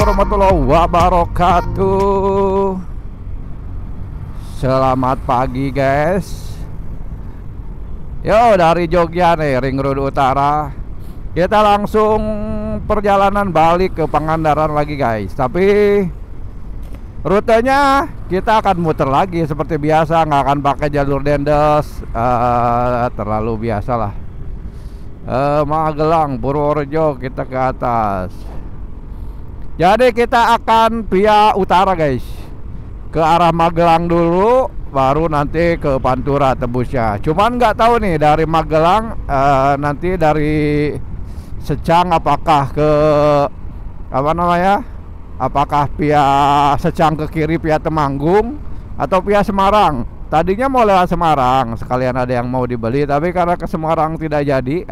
warahmatullahi wabarakatuh. Selamat pagi guys. Yo, dari Jogja nih, Ring Road Utara. Kita langsung perjalanan balik ke Pangandaran lagi guys. Tapi rutenya kita akan muter lagi seperti biasa, nggak akan pakai jalur Dendels. Terlalu biasa lah. Magelang, Purworejo kita ke atas. Jadi kita akan via utara guys, ke arah Magelang dulu, baru nanti ke Pantura tembusnya. Cuman nggak tahu nih dari Magelang nanti dari Secang apakah ke apa namanya? Apakah via Secang ke kiri via Temanggung atau via Semarang? Tadinya mau lewat Semarang, sekalian ada yang mau dibeli, tapi karena ke Semarang tidak jadi.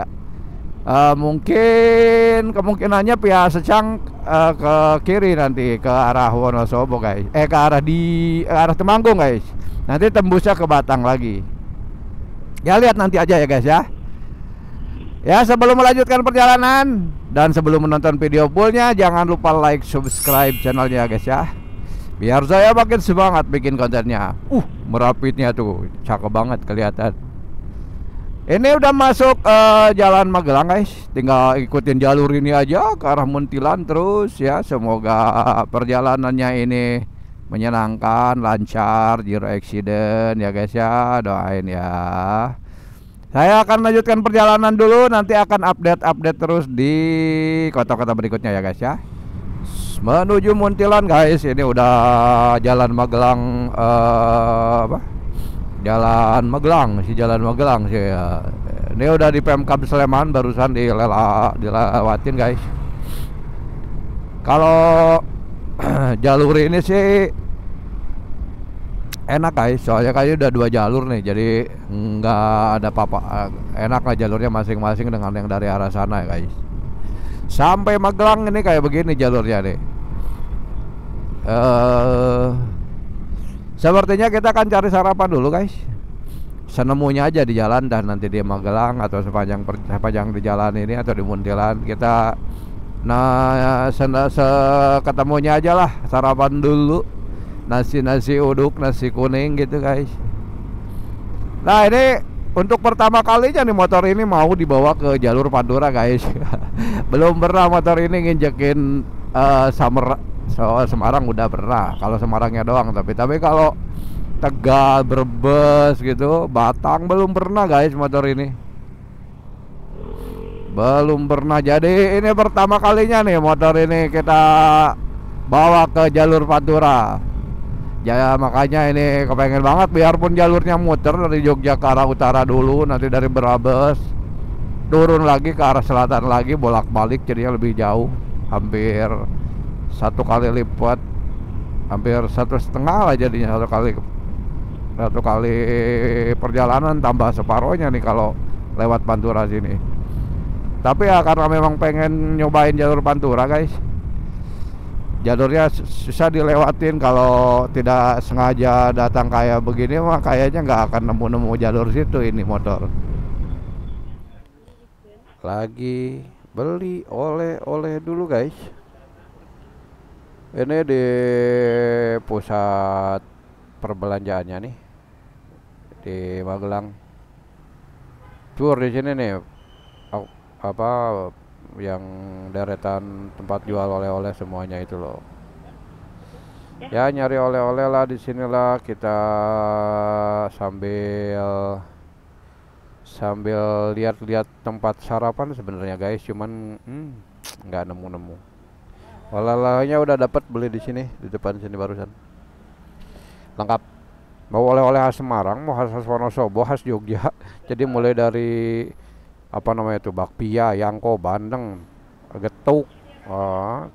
Mungkin kemungkinannya via Secang ke kiri nanti ke arah Wonosobo guys. Ke arah Temanggung guys. Nanti tembusnya ke Batang lagi. Ya lihat nanti aja ya guys ya. Ya, sebelum melanjutkan perjalanan dan sebelum menonton video fullnya, jangan lupa like, subscribe channelnya guys ya, biar saya makin semangat bikin kontennya. Merapitnya tuh cakep banget kelihatan. Ini udah masuk jalan Magelang guys. Tinggal ikutin jalur ini aja ke arah Muntilan terus ya. Semoga perjalanannya ini menyenangkan, lancar, zero accident ya guys ya. Doain ya. Saya akan lanjutkan perjalanan dulu, nanti akan update terus di kota-kota berikutnya ya guys ya. Menuju Muntilan guys. Ini udah jalan Magelang Jalan Magelang sih ya. Ini udah di Pemkab Sleman, barusan dilewatin guys. Kalau jalur ini sih enak guys, soalnya kayaknya udah 2 jalur nih, jadi nggak ada apa-apa. Enak lah jalurnya masing-masing dengan yang dari arah sana ya guys. Sampai Magelang ini kayak begini jalurnya nih. Sepertinya kita akan cari sarapan dulu guys. Senemunya aja di jalan, dan nanti di Magelang atau sepanjang di jalan ini atau di Muntilan kita ketemunya aja lah, sarapan dulu. Nasi uduk, nasi kuning gitu guys. Nah, ini untuk pertama kalinya nih motor ini mau dibawa ke jalur Pantura guys. Belum pernah motor ini nginjekin Semarang udah pernah, kalau Semarangnya doang, tapi kalau Tegal, Brebes gitu, Batang belum pernah guys motor ini. Belum pernah. Jadi ini pertama kalinya nih motor ini kita bawa ke jalur Pantura. Ya makanya ini kepengen banget, biarpun jalurnya muter dari Jogja ke arah utara dulu, nanti dari Brebes turun lagi ke arah selatan lagi, bolak-balik jadinya lebih jauh, hampir 1 kali lipat, hampir 1,5 lah jadinya. 1 kali perjalanan tambah separohnya nih kalau lewat Pantura sini. Tapi ya karena memang pengen nyobain jalur Pantura guys, jalurnya susah dilewatin. Kalau tidak sengaja datang kayak begini mah kayaknya nggak akan nemu jalur situ ini motor. Lagi beli oleh-oleh dulu guys. Ini di pusat perbelanjaannya nih di Magelang. Tur di sini nih apa yang deretan tempat jual oleh-oleh semuanya itu loh. Ya nyari oleh-oleh lah di sinilah kita sambil lihat-lihat tempat sarapan sebenarnya guys, cuman nggak nemu. Oleh-olehnya udah dapat, beli di sini di depan sini barusan. Lengkap. Mau oleh-oleh khas Semarang, mau khas Wonosobo, khas Jogja. Jadi mulai dari apa namanya itu, bakpia, yangko, bandeng, getuk,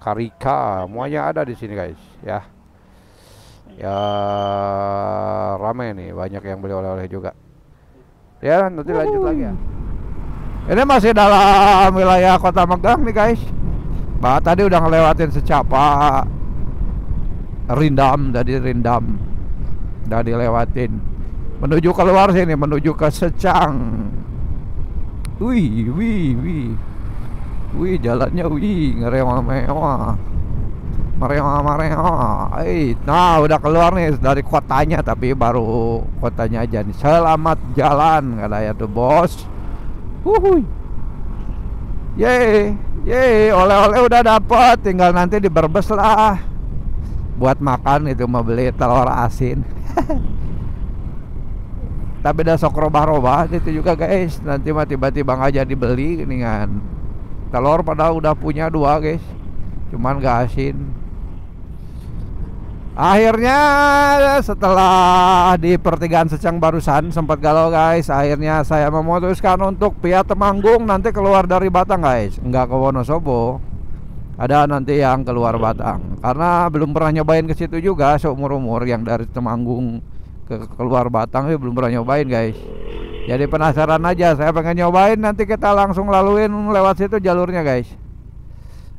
karika, semuanya ada di sini guys ya. Ya rame nih, banyak yang beli oleh-oleh juga. Ya nanti lanjut lagi ya. Ini masih dalam wilayah Kota Magelang nih guys. Tadi udah ngelewatin Secapa, Rindam udah dilewatin. Menuju keluar sini, menuju ke Secang. Wih, jalannya wih, ngerewah-mewah. Nah udah keluar nih dari kotanya, tapi baru kotanya aja nih. Selamat jalan katanya tuh bos. Wuhui. Yeay, oleh-oleh udah dapet, tinggal nanti diberbes lah buat makan. Itu mau beli telur asin. Tapi udah sok robah-robah itu juga guys. Nanti mah tiba-tiba nggak jadi beli kan. Telur padahal udah punya 2 guys, cuman gak asin. Akhirnya setelah di pertigaan Secang barusan sempat galau guys. Akhirnya saya memutuskan untuk via Temanggung nanti keluar dari Batang guys, nggak ke Wonosobo. Ada nanti yang keluar Batang, karena belum pernah nyobain ke situ juga seumur-umur. Yang dari Temanggung ke keluar Batang belum pernah nyobain guys. Jadi penasaran aja, saya pengen nyobain. Nanti kita langsung laluin lewat situ jalurnya guys.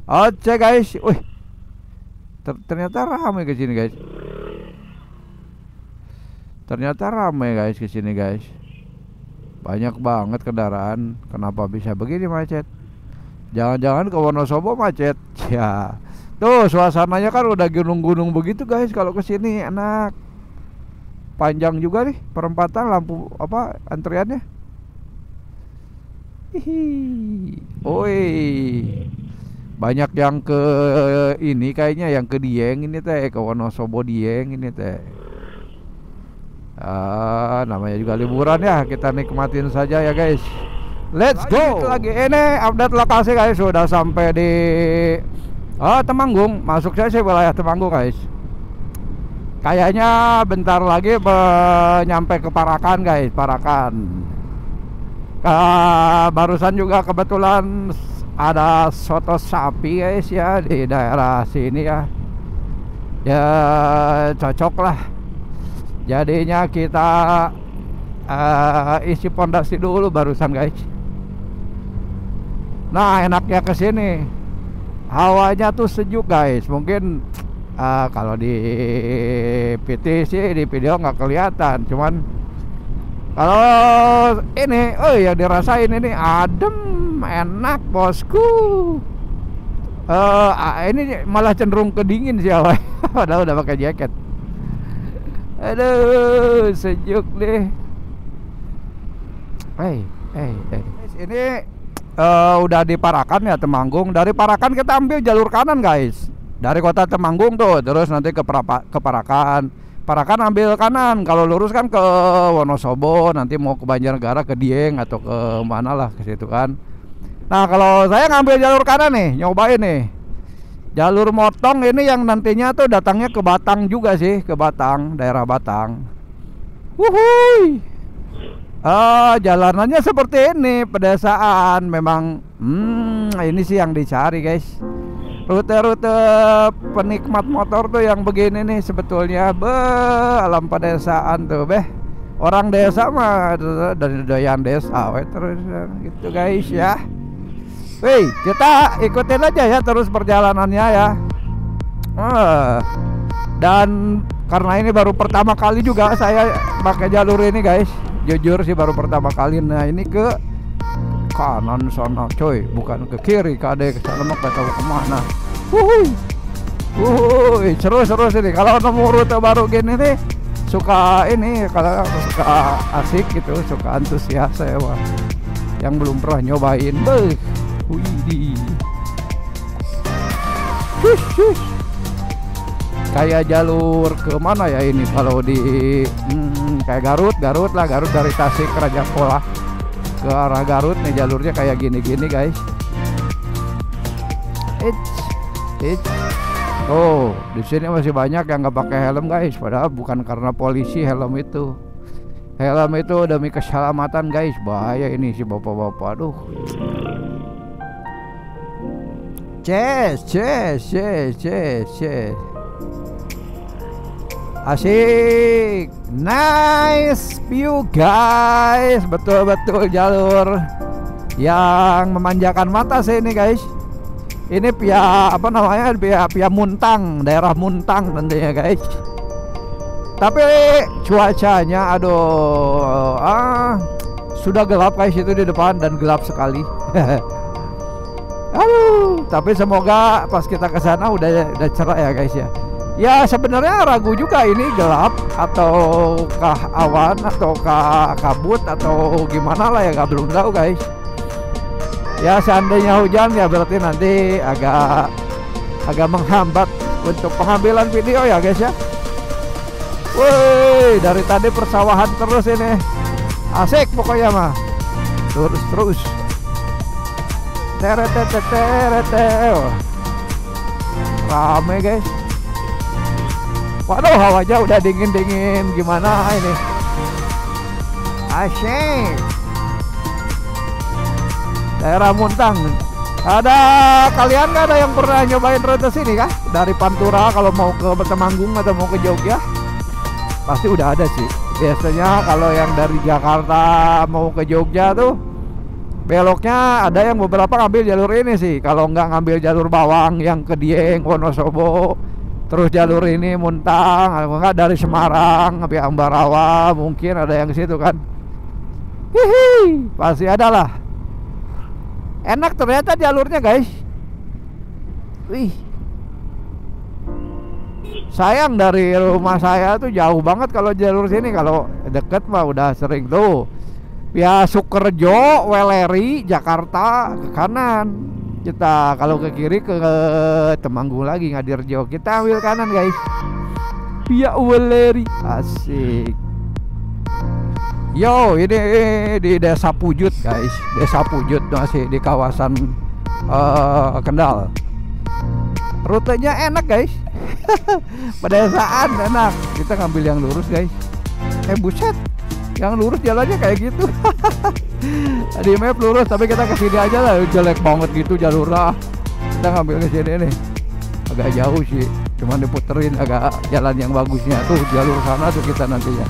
Oke guys, wih. Ternyata ramai ke sini guys. Ternyata ramai guys ke sini guys. Banyak banget kendaraan. Kenapa bisa begini macet? Jangan-jangan ke Wonosobo macet. Ya. Tuh suasananya kan udah gunung-gunung begitu guys. Kalau ke sini enak. Panjang juga nih perempatan, lampu apa antriannya. Hihi. Oi. Banyak yang ke ini kayaknya, yang ke Dieng ini teh, ke Wonosobo Dieng ini teh. Namanya juga liburan ya, kita nikmatin saja ya guys. Let's go. Lagi ini update lokasi guys, sudah sampai di Temanggung. Masuk saya sih wilayah Temanggung guys. Kayaknya bentar lagi nyampe ke Parakan guys, Parakan. Barusan juga kebetulan ada soto sapi guys ya di daerah sini ya. Ya cocok lah. Jadinya kita isi pondasi dulu barusan guys. Nah enaknya ke sini hawanya tuh sejuk guys. Mungkin kalau di PT sih di video nggak kelihatan, cuman kalau ini yang dirasain ini adem, enak bosku. Ini malah cenderung ke dingin sih awal. Padahal udah pakai jaket. Aduh sejuk deh. Ini udah di Parakan ya, Temanggung. Dari Parakan kita ambil jalur kanan guys. Dari kota Temanggung tuh, terus nanti ke Parakan. Parakan ambil kanan. Kalau lurus kan ke Wonosobo, nanti mau ke Banjarnegara, ke Dieng atau ke mana lah ke situ kan. Nah kalau saya ngambil jalur kanan nih, nyobain nih jalur motong ini yang nantinya tuh datangnya ke Batang juga sih, ke Batang, daerah Batang. Wuhui. Jalanannya seperti ini, pedesaan memang. Ini sih yang dicari guys. Rute-rute penikmat motor tuh yang begini nih sebetulnya. Alam pedesaan tuh orang desa mah dari doyan desa terus gitu guys ya. Wih, kita ikutin aja ya terus perjalanannya ya. Dan karena ini baru pertama kali juga saya pakai jalur ini guys. Jujur sih baru pertama kali. Nah ini ke kanan sana coy, bukan ke kiri. Kade ke sana mah gak tahu kemana. Seru sini. Kalau nemu rute baru gini nih suka ini, kalau suka asik gitu, suka antusias saya wah. Yang belum pernah nyobain, kayak jalur ke mana ya ini kalau di kayak Garut dari Tasik ke Raja Polah ke arah Garut nih jalurnya kayak gini guys. Oh, di sini masih banyak yang nggak pakai helm guys, padahal bukan karena polisi helm itu. Helm itu demi keselamatan guys, bahaya ini si bapak-bapak. Aduh. Ces. Asik. Nice view guys. Betul-betul jalur yang memanjakan mata sih ini guys. Ini via apa namanya? Via Muntang, daerah Muntang tentunya guys. Tapi cuacanya aduh, sudah gelap guys itu di depan dan gelap sekali. Aduh. Tapi semoga pas kita ke sana udah cerah ya guys ya. Ya sebenarnya ragu juga ini gelap ataukah awan ataukah kabut atau gimana lah ya, nggak belum tahu guys. Ya seandainya hujan ya berarti nanti agak menghambat untuk pengambilan video ya guys ya. Woi, dari tadi persawahan terus ini. Asik pokoknya mah. Terus. Rame guys. Waduh, hawanya udah dingin-dingin gimana ini. Asyik. Daerah Muntang. Kalian nggak ada yang pernah nyobain rute sini kah? Dari Pantura kalau mau ke Temanggung atau mau ke Jogja? Pasti udah ada sih. Biasanya kalau yang dari Jakarta mau ke Jogja tuh beloknya ada yang beberapa ngambil jalur ini sih. Kalau nggak ngambil jalur Bawang yang ke Dieng, Wonosobo, terus jalur ini Muntang, kalau nggak dari Semarang sampai Ambarawa, mungkin ada yang ke situ kan. Hihi, pasti ada lah. Enak ternyata jalurnya guys. Wih, sayang dari rumah saya tuh jauh banget kalau jalur sini. Kalau deket mah udah sering tuh. Ya Sukerjo, Weleri, Jakarta ke kanan. Kita kalau ke kiri ke Temanggung lagi, Ngadirjo. Kita ambil kanan guys. Via Weleri. Asik. Yo, ini di Desa Pujut guys. Desa Pujut masih di kawasan Kendal. Rutenya enak guys. Pedesaan enak. Kita ngambil yang lurus guys. Buset, yang lurus jalannya kayak gitu. Di map lurus tapi kita kesini aja lah. Jelek banget gitu jalurnya. Kita ngambil ke sini nih. Agak jauh sih, cuman diputerin agak jalan yang bagusnya. Tuh jalur sana tuh kita nantinya.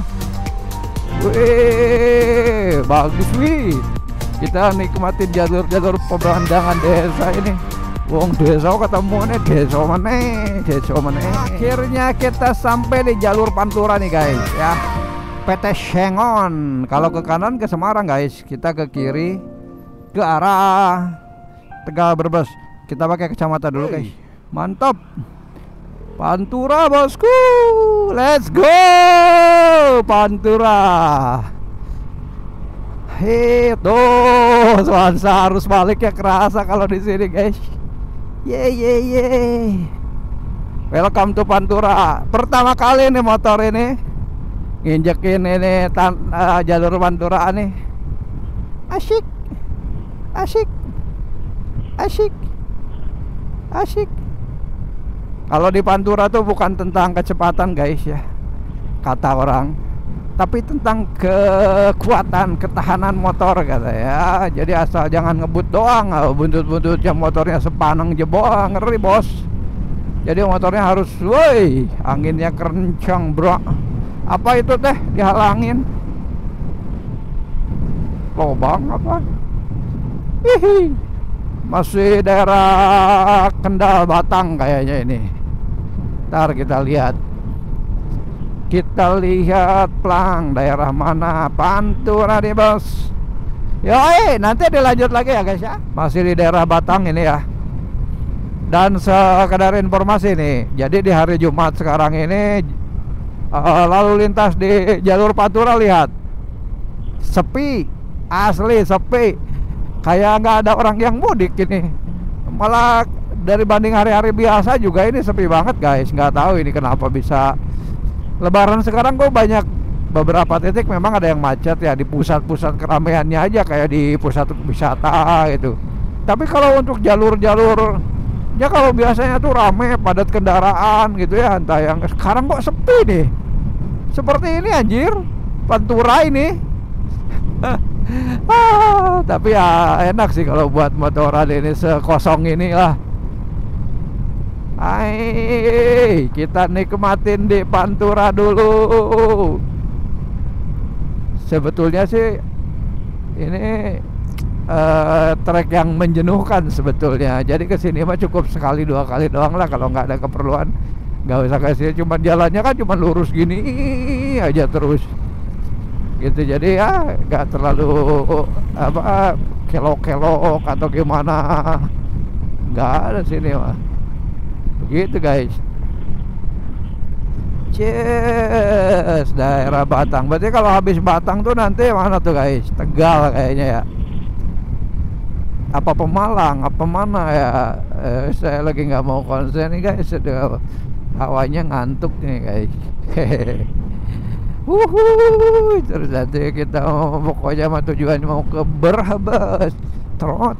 Wih, bagus wih. Kita nikmatin jalur pemandangan desa ini. Wong desa ketemu nih, desa mana? Akhirnya kita sampai di jalur Pantura nih guys ya. PT Sengon. Kalau ke kanan ke Semarang guys, kita ke kiri ke arah Tegal Brebes. Kita pakai kacamata dulu guys. Mantap. Pantura bosku. Let's go Pantura. Hei, tuh nuansa arus baliknya kerasa kalau di sini guys. Ye. Welcome to Pantura. Pertama kali nih motor ini nginjekin ini jalur Pantura nih. Asik. Kalau di Pantura tuh bukan tentang kecepatan guys ya, kata orang, tapi tentang kekuatan ketahanan motor kata ya. Jadi asal jangan ngebut doang, buntut-buntutnya motornya sepaneng jebol, ngeri bos. Jadi motornya harus, woi, anginnya kencang bro. Apa itu teh dihalangin? Lobang apa? Hihi. Masih daerah Kendal Batang kayaknya ini. Ntar kita lihat. Kita lihat pelang daerah mana. Pantura nih bos. Yoi, nanti dilanjut lagi ya guys ya. Masih di daerah Batang ini ya. Dan sekedar informasi nih, jadi di hari Jumat sekarang ini lalu lintas di jalur Pantura lihat sepi, asli sepi. Kayak nggak ada orang yang mudik ini. Malah dari banding hari-hari biasa juga ini sepi banget guys. Nggak tahu ini kenapa bisa. Lebaran sekarang kok banyak beberapa titik memang ada yang macet ya di pusat-pusat keramaiannya aja kayak di pusat wisata gitu. Tapi kalau untuk jalur-jalur ya kalau biasanya tuh rame padat kendaraan gitu ya, entah yang sekarang kok sepi nih. Seperti ini anjir, Pantura ini. Tapi ya enak sih kalau buat motoran ini sekosong ini lah. Hai, kita nikmatin di Pantura dulu. Sebetulnya sih ini trek yang menjenuhkan sebetulnya. Jadi kesini mah cukup sekali dua kali doang lah kalau nggak ada keperluan. Nggak usah kasih, cuma jalannya kan cuma lurus gini aja terus gitu. Jadi ya nggak terlalu apa kelok-kelok atau gimana. nggak ada sini mah. Begitu guys. Yes, daerah Batang. Berarti kalau habis Batang tuh nanti mana tuh guys? Tegal kayaknya ya. Apa Pemalang? Apa mana ya? Saya lagi nggak mau konsen nih guys. Hawanya ngantuk nih guys. Terus nanti kita pokoknya mah tujuan mau ke Brebes. Trot,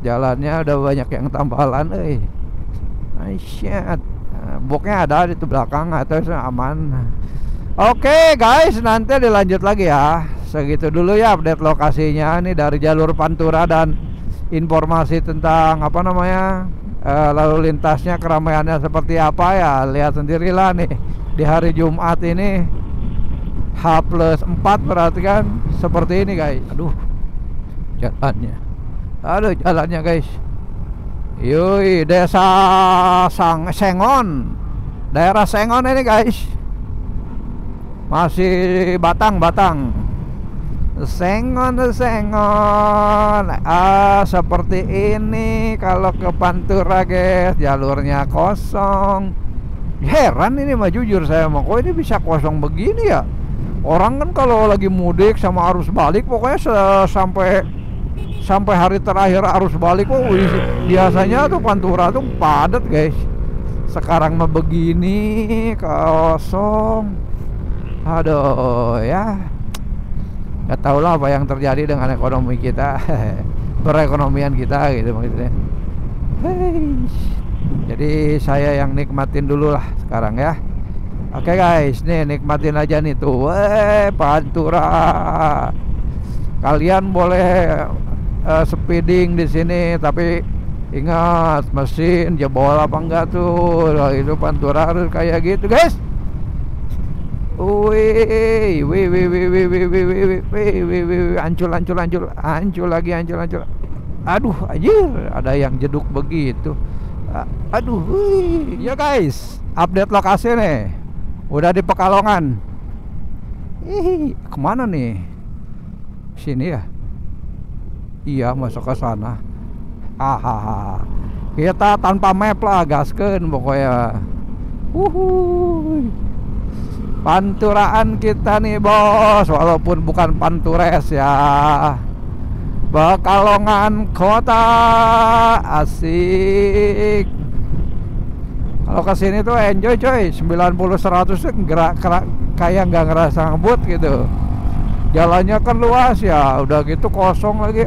jalannya udah banyak yang tambalan, Aisyat. Boknya ada di belakang atau aman. Oke guys, nanti dilanjut lagi ya. Segitu dulu ya update lokasinya nih dari jalur Pantura dan informasi tentang apa namanya lalu lintasnya, keramaiannya seperti apa ya. Lihat sendirilah nih di hari Jumat ini H+4 berarti kan seperti ini guys. Aduh jalannya guys. Yoi, desa Sengon, daerah Sengon ini guys. Masih Batang. Sengon. Seperti ini kalau ke Pantura guys, jalurnya kosong. Heran ini mah jujur saya mah, kok ini bisa kosong begini ya? Orang kan kalau lagi mudik sama arus balik pokoknya sampai hari terakhir arus balik, biasanya tuh Pantura tuh padat guys. Sekarang mah begini kosong. Aduh ya, nggak tahu lah apa yang terjadi dengan ekonomi kita, perekonomian kita gitu maksudnya. Jadi saya yang nikmatin dulu lah sekarang ya. Oke guys, nih nikmatin aja nih tuh, Pantura. Kalian boleh speeding di sini, tapi ingat mesin jebol apa enggak tuh. Itu Pantura harus kayak gitu guys. Wih, hancur lagi. Aduh, anjir, ada yang jeduk begitu. Aduh, ya guys, update lokasi nih. Udah di Pekalongan. Kemana nih? Sini ya? Iya, masuk ke sana. Kita tanpa map lah, gaskeun pokoknya. Panturaan kita nih bos, walaupun bukan Pantures ya. Pekalongan kota asik. Kalau kesini tuh enjoy coy, 90-100 tuh kayak nggak ngerasa ngebut gitu. Jalannya kan luas ya, udah gitu kosong lagi.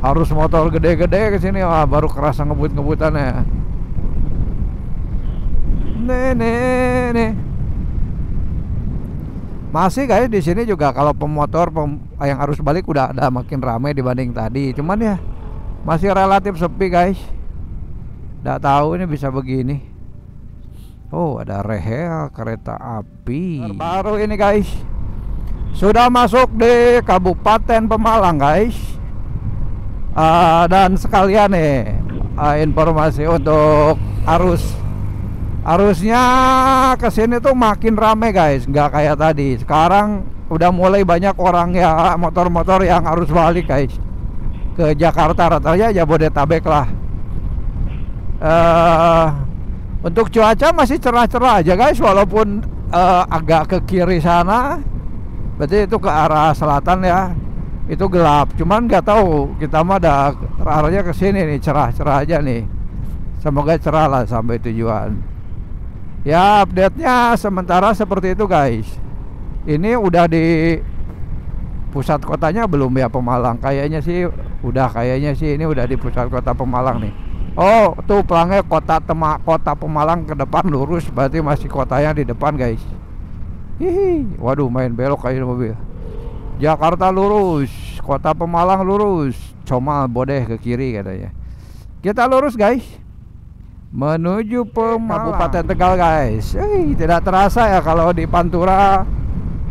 Harus motor gede-gede ke sini baru kerasa ngebut-ngebutannya. Nih. Masih guys di sini juga kalau pemotor yang arus balik udah ada makin ramai dibanding tadi. Cuman ya masih relatif sepi guys. Nggak tahu ini bisa begini. Oh, ada rehel kereta api baru ini guys. Sudah masuk di Kabupaten Pemalang guys. Dan sekalian nih informasi untuk arusnya kesini tuh makin rame guys, nggak kayak tadi. Sekarang udah mulai banyak orang ya, motor-motor yang arus balik guys ke Jakarta, ratanya Jabodetabek lah. Untuk cuaca masih cerah-cerah aja guys, walaupun agak ke kiri sana, berarti itu ke arah selatan ya, itu gelap. Cuman nggak tahu, kita mah ada arahnya ke sini nih, cerah-cerah aja nih. Semoga cerah lah sampai tujuan. Ya, update-nya sementara seperti itu guys. Ini udah di pusat kotanya belum ya Pemalang? Kayaknya sih udah, ini udah di pusat kota Pemalang nih. Oh, tuh pelangnya kota Pemalang ke depan lurus, berarti masih kotanya di depan guys. Waduh, main belok kayak mobil. Jakarta lurus, kota Pemalang lurus, Comal Bodeh ke kiri katanya. Kita lurus guys, menuju Pemalang, Kabupaten Tegal guys. Tidak terasa ya kalau di Pantura,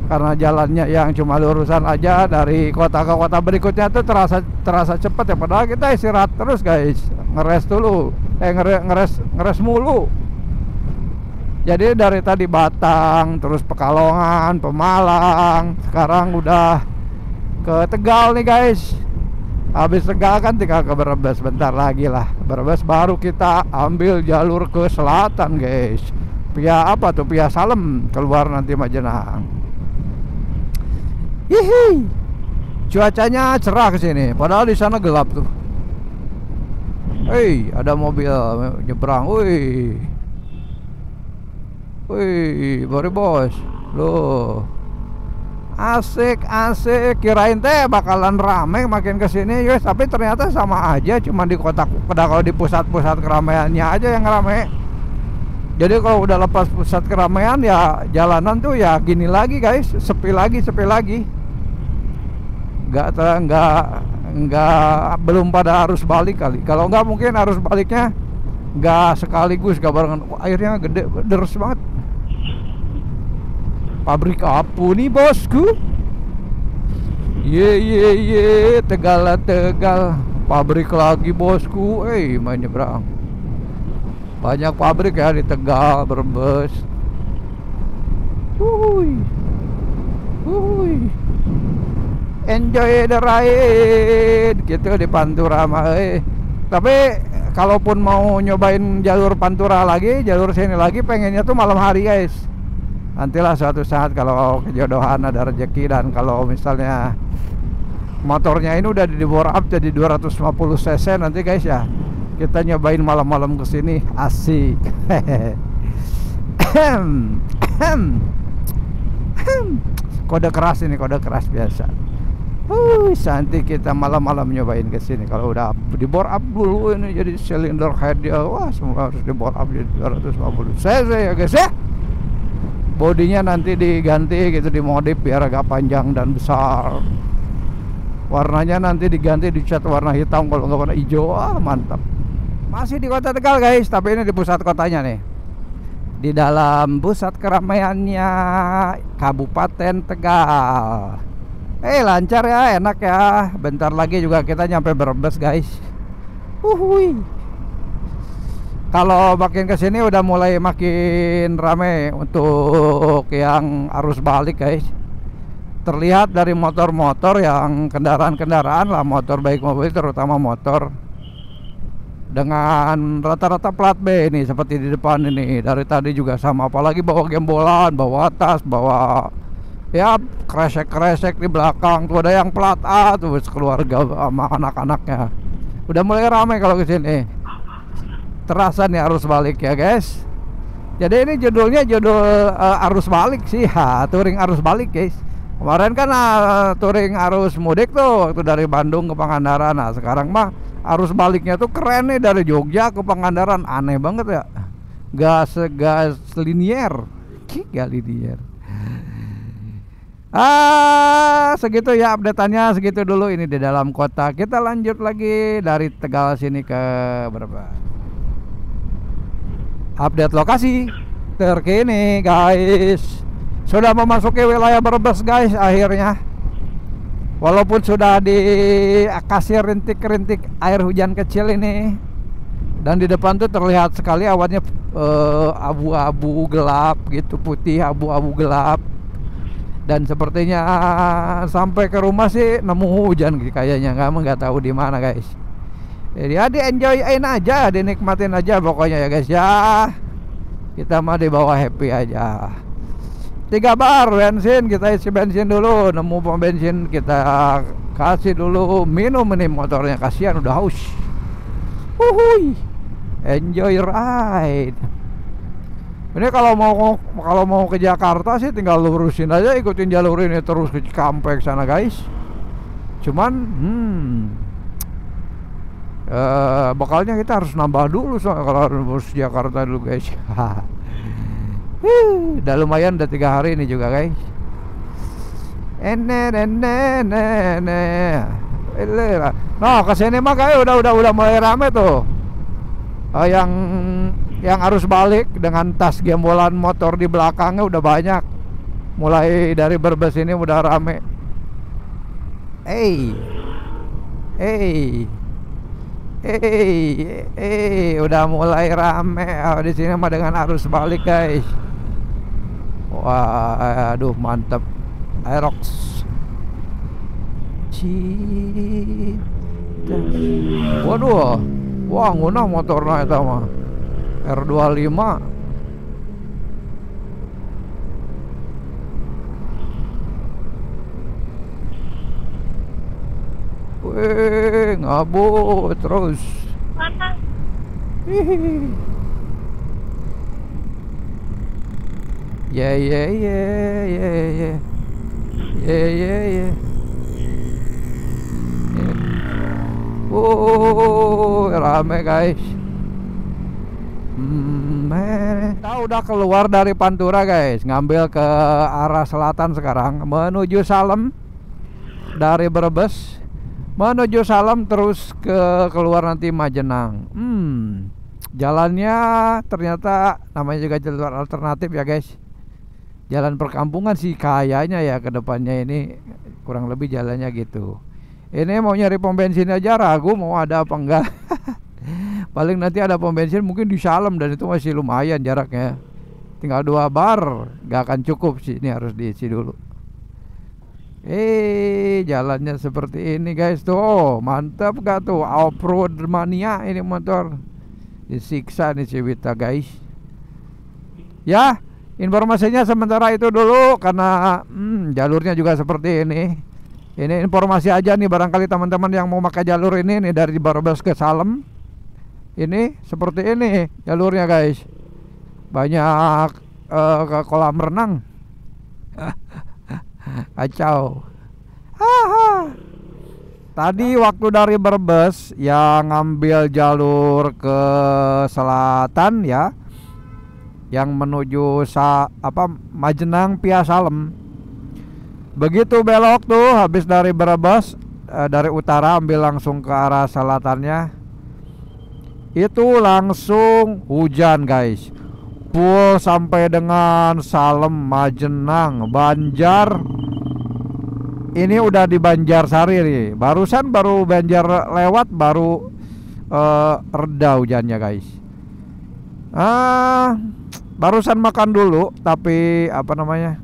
karena jalannya yang cuma lurusan aja dari kota ke kota berikutnya tuh terasa cepet ya. Padahal kita istirahat terus guys, ngeres dulu, ngeres mulu. Jadi dari tadi Batang, terus Pekalongan, Pemalang, sekarang udah ke Tegal nih guys. Habis Tegal kan tinggal ke Brebes, bentar lagi lah. Brebes baru kita ambil jalur ke selatan guys. Via apa tuh? Via Salem keluar nanti Majenang. Hihi. Cuacanya cerah ke sini, padahal di sana gelap tuh. Hei, ada mobil nyebrang. Wih. Wih, baru bos. Loh. Asik, asik. Kirain teh bakalan rame makin kesini, guys. Tapi ternyata sama aja, cuma di kota. Kalau di pusat-pusat keramaiannya aja yang rame. Jadi kalau udah lepas pusat keramaian ya jalanan tuh ya gini lagi, guys. Sepi lagi, sepi lagi. Nggak belum pada arus balik kali. Kalau nggak mungkin arus baliknya nggak sekaligus, nggak barengan. Airnya gede, deres banget. Pabrik apa nih bosku? Ye Tegal Tegal. Pabrik lagi bosku. Main nyebrang. Banyak pabrik ya di Tegal, Brebes. Wuih. Enjoy the ride gitu di Pantura mah. Tapi kalaupun mau nyobain jalur Pantura lagi, jalur sini lagi, pengennya tuh malam hari guys. Nantilah suatu saat kalau kejodohan ada rezeki, dan kalau misalnya motornya ini udah di bore up jadi 250 cc nanti guys ya, kita nyobain malam-malam kesini, asik. Kode keras ini, kode keras biasa. Nanti kita malam-malam nyobain kesini. Kalau udah di bore up dulu ini jadi silinder head dia, wah semua harus di bore up jadi 250 cc ya guys ya. Bodinya nanti diganti gitu, dimodif biar agak panjang dan besar. Warnanya nanti diganti, dicat warna hitam kalau nggak warna hijau. Mantap. Masih di kota Tegal guys, tapi ini di pusat kotanya nih. Di dalam pusat keramaiannya Kabupaten Tegal. Lancar ya, enak ya. Bentar lagi juga kita nyampe Brebes guys. Kalau makin kesini udah mulai makin rame untuk yang arus balik guys. Terlihat dari motor-motor yang kendaraan-kendaraan lah, motor baik mobil, terutama motor dengan rata-rata plat B ini seperti di depan ini. Dari tadi juga sama, apalagi bawa gembolan, bawa tas, bawa ya kresek-kresek di belakang tuh. Ada yang plat A tuh, keluarga sama anak-anaknya. Udah mulai ramai kalau kesini. Terasa nih arus balik ya guys. Jadi ini judulnya judul arus balik sih ya, touring arus balik guys. Kemarin kan touring arus mudik tuh waktu dari Bandung ke Pangandaran. Nah sekarang mah arus baliknya tuh keren nih, dari Jogja ke Pangandaran. Aneh banget ya, gas linier, gak linier. Segitu ya update-annya, segitu dulu ini di dalam kota. Kita lanjut lagi dari Tegal sini ke berapa? Update lokasi terkini guys. Sudah memasuki wilayah Brebes guys akhirnya. Walaupun sudah dikasih rintik-rintik air hujan kecil ini. Dan di depan tuh terlihat sekali awannya abu-abu gelap gitu, putih abu-abu gelap. Dan sepertinya sampai ke rumah sih nemu hujan kayaknya, nggak tahu di mana guys. Jadi ya di-enjoyin aja, dinikmatin aja pokoknya ya guys ya. Kita mah di bawah happy aja. 3 bar bensin, kita isi bensin dulu. Nemu pom bensin kita kasih dulu minum ini, motornya kasihan udah haus. Enjoy ride. Ini kalau mau ke Jakarta sih tinggal lurusin aja, ikutin jalur ini terus ke Cikampek sana guys. Cuman bakalnya kita harus nambah dulu soalnya kalau harus Jakarta dulu guys. Udah lumayan, udah 3 hari ini juga guys. Nah kesini mah kayak udah mulai rame tuh. Yang arus balik dengan tas gembolan motor di belakangnya udah banyak. Mulai dari Brebes ini udah rame. Udah mulai rame di sini mah dengan arus balik guys. Wah, aduh mantap. Aerox. Waduh, wah ngunah motornya itu mah R25. Wih, ngabut terus. Mana? Hihihi. Yeah, yeah, yeah, yeah, yeah. Yeah, yeah, yeah. Rame guys. Kita udah keluar dari Pantura guys, ngambil ke arah selatan sekarang, menuju Salem. Dari Brebes menuju Salem terus ke keluar nanti Majenang. Jalannya ternyata namanya juga jalur alternatif ya guys. Jalan perkampungan sih kayaknya ya, kedepannya ini kurang lebih jalannya gitu. Ini mau nyari pom bensin aja ragu mau ada apa enggak. Paling nanti ada pom bensin mungkin di Salem, dan itu masih lumayan jaraknya. Tinggal 2 bar, gak akan cukup sih, ini harus diisi dulu. Jalannya seperti ini guys tuh, mantap gak tuh, off-road mania ini motor. Disiksa nih Ciwita guys. Ya, informasinya sementara itu dulu karena jalurnya juga seperti ini. Ini informasi aja nih, barangkali teman-teman yang mau pakai jalur ini nih dari Brebes ke Salem. Ini seperti ini jalurnya guys. Banyak ke kolam renang. Kacau. Tadi waktu dari Brebes yang ngambil jalur ke selatan ya, yang menuju Majenang via Salem. Begitu belok tuh habis dari Brebes, dari utara ambil langsung ke arah selatannya, itu langsung hujan guys, full sampai dengan Salem, Majenang, Banjar. Ini udah di Banjarsari nih, barusan baru Banjar lewat baru reda hujannya guys. Barusan makan dulu, tapi apa namanya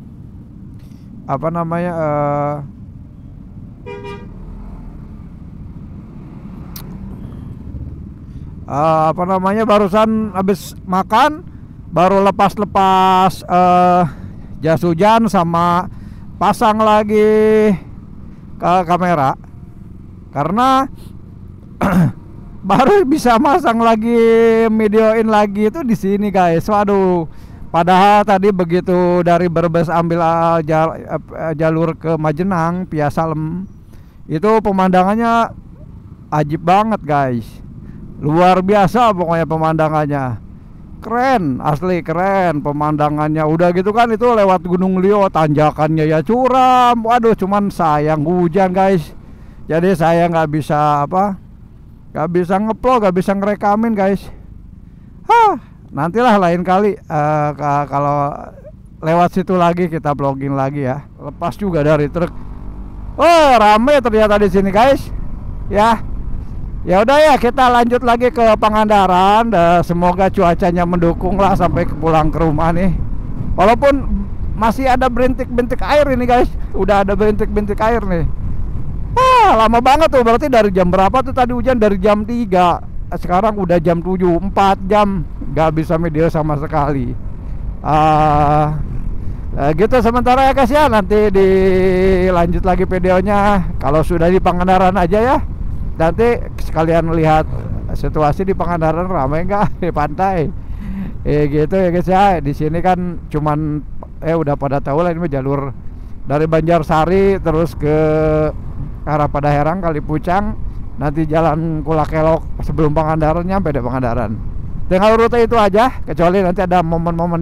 barusan habis makan, baru lepas jas hujan sama pasang lagi ke kamera, karena baru bisa masang lagi, videoin lagi itu di sini guys. Waduh, padahal tadi begitu dari Brebes ambil jalur ke Majenang via Salem, itu pemandangannya ajib banget guys, luar biasa pokoknya pemandangannya. Keren, asli keren pemandangannya. Udah gitu kan itu lewat Gunung Lio, tanjakannya ya curam. Waduh, cuman sayang hujan guys. Jadi saya nggak bisa ngevlog, nggak bisa ngerekamin guys. Nantilah lain kali kalau lewat situ lagi kita vlogging lagi ya. Lepas juga dari truk. Oh, rame ternyata di sini guys. Ya udah ya, kita lanjut lagi ke Pangandaran. Semoga cuacanya mendukung lah sampai pulang ke rumah nih. Walaupun masih ada berintik-bintik air ini guys. Udah ada berintik-bintik air nih. Lama banget tuh, berarti dari jam berapa tuh tadi hujan? Dari jam 3. Sekarang udah jam 7, 4 jam gak bisa video sama sekali. Gitu sementara ya guys ya. Nanti dilanjut lagi videonya kalau sudah di Pangandaran aja ya. Nanti sekalian lihat situasi di Pangandaran, ramai nggak di pantai. Gitu ya guys ya. Di sini kan cuman udah pada tahu lah, ini jalur dari Banjarsari terus ke arah Padaherang, Kalipucang, nanti jalan Kulakelok sebelum Pangandaran, nyampe di Pangandaran. Tinggal rute itu aja, kecuali nanti ada momen-momen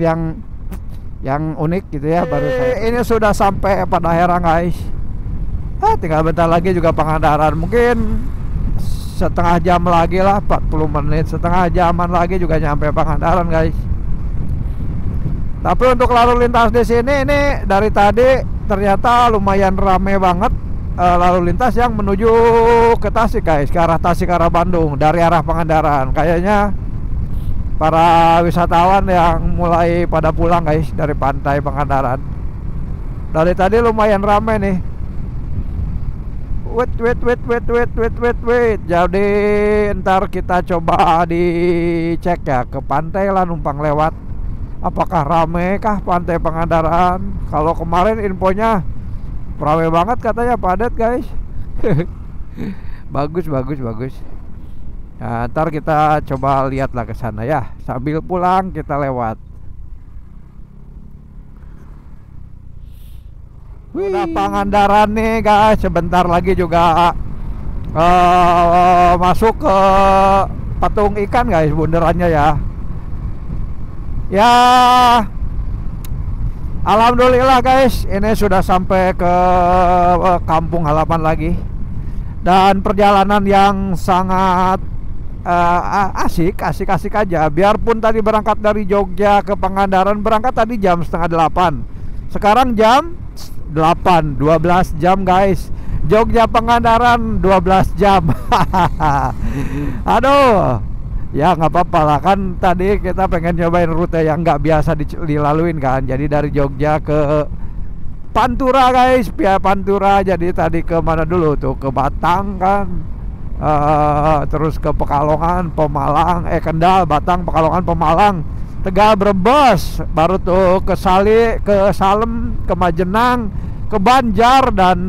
yang unik gitu ya. Baru ini sudah sampai Padaherang guys. Tinggal bentar lagi juga Pangandaran, mungkin setengah jam lagi lah, 40 menit, setengah jaman lagi juga nyampe Pangandaran guys. Tapi untuk lalu lintas di sini ini dari tadi ternyata lumayan rame banget. Lalu lintas yang menuju ke Tasik guys, ke arah Tasik, ke arah Bandung dari arah Pangandaran. Kayaknya para wisatawan yang mulai pada pulang guys dari pantai Pangandaran. Dari tadi lumayan rame nih. Wait. Jadi ntar kita coba dicek ya ke pantai lah numpang lewat. Apakah rame kah pantai Pangandaran? Kalau kemarin infonya rame banget katanya, padat guys. Bagus. Nah, ntar kita coba lihatlah ke sana ya. Sambil pulang kita lewat. Udah Pangandaran nih guys. Sebentar lagi juga masuk ke patung ikan guys, bundarannya ya. Ya, alhamdulillah guys, ini sudah sampai ke kampung halaman lagi. Dan perjalanan yang sangat asik aja. Biarpun tadi berangkat dari Jogja ke Pangandaran, berangkat tadi jam setengah 8. Sekarang jam 8, 12 jam guys. Jogja Pangandaran 12 jam. Aduh. Ya nggak apa-apa lah, kan tadi kita pengen nyobain rute yang nggak biasa dilaluin kan. Jadi dari Jogja ke Pantura guys, via Pantura. Jadi tadi ke mana dulu tuh, ke Batang kan, terus ke Pekalongan, Pemalang, Kendal, Batang, Pekalongan, Pemalang, Tegal, Brebes, baru tuh ke Salem, ke Majenang, ke Banjar, dan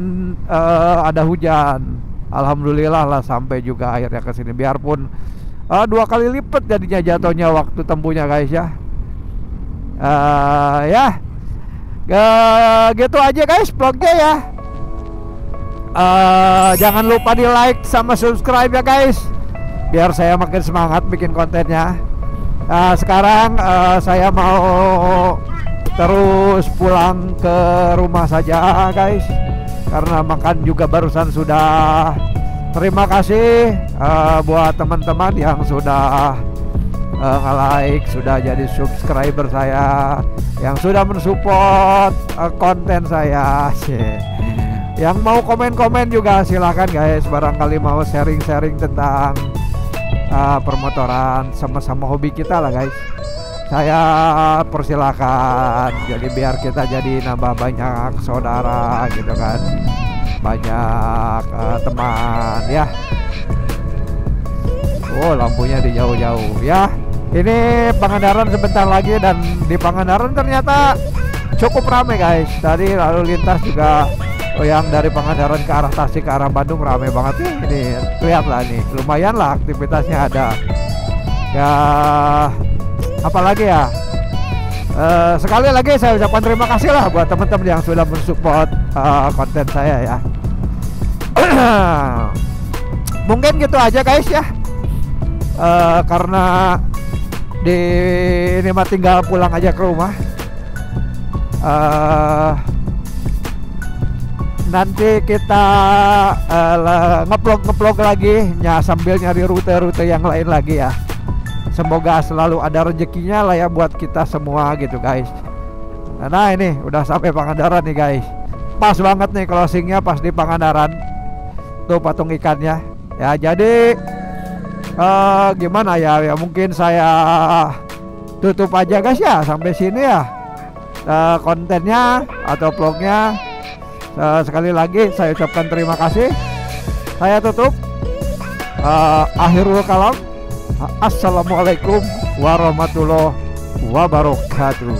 ada hujan. Alhamdulillah lah sampai juga akhirnya ke sini. Biarpun 2 kali lipat jadinya jatuhnya waktu tempuhnya guys ya. Gitu aja guys vlognya ya. Jangan lupa di like sama subscribe ya guys, biar saya makin semangat bikin kontennya. Sekarang saya mau terus pulang ke rumah saja guys, karena makan juga barusan sudah. Terima kasih buat teman-teman yang sudah nge-like, sudah jadi subscriber saya, yang sudah mensupport konten saya. Yang mau komen-komen juga silahkan guys, barangkali mau sharing-sharing tentang permotoran, sama-sama hobi kita lah guys. Saya persilakan, jadi biar kita jadi nambah banyak saudara gitu kan, banyak teman ya. Oh, lampunya di jauh-jauh ya. Ini Pangandaran sebentar lagi, dan di Pangandaran ternyata cukup ramai guys. Tadi lalu lintas juga yang dari Pangandaran ke arah Tasik, ke arah Bandung ramai banget nih. Ini lihatlah nih, lumayan lah aktivitasnya ada. Ya, apalagi ya. Sekali lagi saya ucapkan terima kasih lah buat teman-teman yang sudah mensupport konten saya ya. Mungkin gitu aja guys ya. Karena ini mah tinggal pulang aja ke rumah. Nanti kita ngeplog lagi sambil nyari rute-rute yang lain lagi ya. Semoga selalu ada rezekinya lah ya buat kita semua gitu guys. Nah ini udah sampai Pangandaran nih guys. Pas banget nih closingnya pas di Pangandaran. Tuh patung ikannya. Ya jadi gimana ya, mungkin saya tutup aja guys ya sampai sini ya kontennya atau vlognya. Sekali lagi saya ucapkan terima kasih. Saya tutup. Akhirul kalam. Assalamualaikum warahmatullahi wabarakatuh.